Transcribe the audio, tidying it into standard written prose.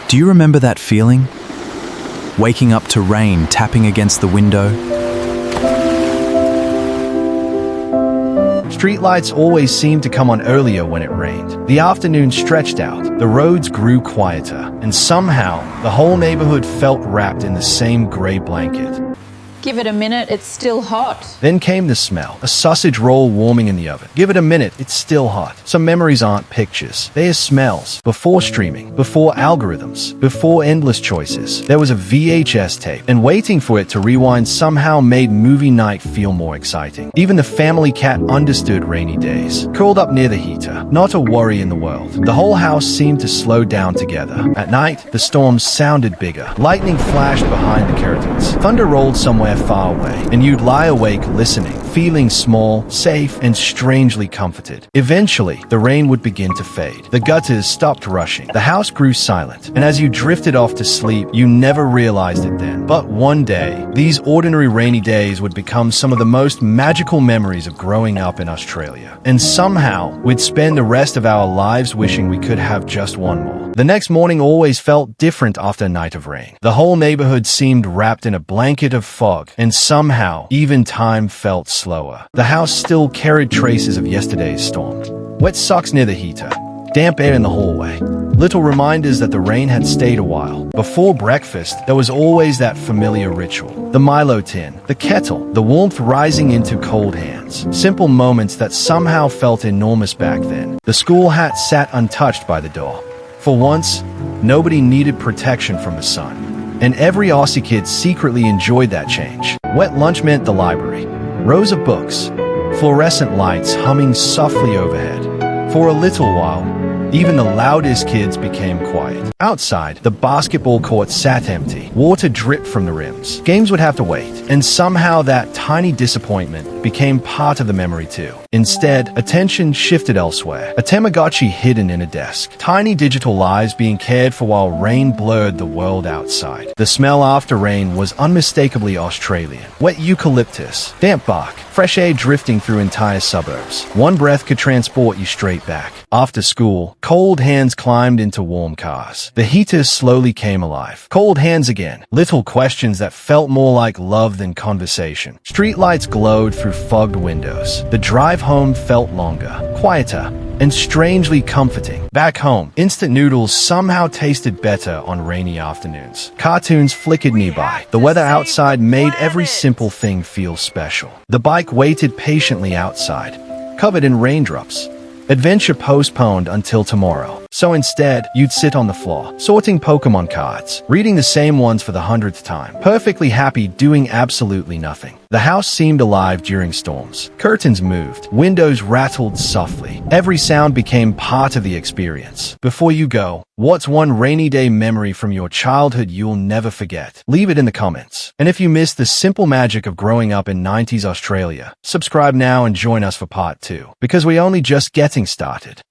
Do you remember that feeling? Waking up to rain tapping against the window? Streetlights always seemed to come on earlier when it rained. The afternoon stretched out, the roads grew quieter, and somehow, the whole neighborhood felt wrapped in the same gray blanket. Give it a minute, it's still hot. Then came the smell, a sausage roll warming in the oven. Give it a minute, it's still hot. Some memories aren't pictures. They are smells. Before streaming, before algorithms, before endless choices, there was a VHS tape, and waiting for it to rewind somehow made movie night feel more exciting. Even the family cat understood rainy days. Curled up near the heater, not a worry in the world. The whole house seemed to slow down together. At night, the storms sounded bigger. Lightning flashed behind the curtains. Thunder rolled somewhere far away, and you'd lie awake listening, feeling small, safe, and strangely comforted. Eventually, the rain would begin to fade. The gutters stopped rushing. The house grew silent, and as you drifted off to sleep, you never realized it then. But one day, these ordinary rainy days would become some of the most magical memories of growing up in Australia. And somehow, we'd spend the rest of our lives wishing we could have just one more. The next morning always felt different after a night of rain. The whole neighborhood seemed wrapped in a blanket of fog, and somehow, even time felt slower. The house still carried traces of yesterday's storm. Wet socks near the heater, damp air in the hallway, little reminders that the rain had stayed a while. Before breakfast, there was always that familiar ritual. The Milo tin, the kettle, the warmth rising into cold hands. Simple moments that somehow felt enormous back then. The school hat sat untouched by the door. For once, nobody needed protection from the sun. And every Aussie kid secretly enjoyed that change. Wet lunch meant the library. Rows of books. Fluorescent lights humming softly overhead. For a little while, even the loudest kids became quiet. Outside, the basketball court sat empty. Water dripped from the rims. Games would have to wait. And somehow that tiny disappointment became part of the memory too. Instead, attention shifted elsewhere. A Tamagotchi hidden in a desk. Tiny digital lives being cared for while rain blurred the world outside. The smell after rain was unmistakably Australian. Wet eucalyptus, damp bark, fresh air drifting through entire suburbs. One breath could transport you straight back. After school, cold hands climbed into warm cars. The heaters slowly came alive. Cold hands again. Little questions that felt more like love than conversation. Streetlights glowed through fogged windows. The drive home felt longer, quieter, and strangely comforting. Back home, instant noodles somehow tasted better on rainy afternoons. Cartoons flickered nearby. The weather outside made every simple thing feel special. The bike waited patiently outside, covered in raindrops. Adventure postponed until tomorrow. So instead, you'd sit on the floor, sorting Pokemon cards, reading the same ones for the 100th time, perfectly happy doing absolutely nothing. The house seemed alive during storms. Curtains moved, windows rattled softly. Every sound became part of the experience. Before you go, what's one rainy day memory from your childhood you'll never forget? Leave it in the comments. And if you missed the simple magic of growing up in 90s Australia, subscribe now and join us for part 2, because we're only just getting started.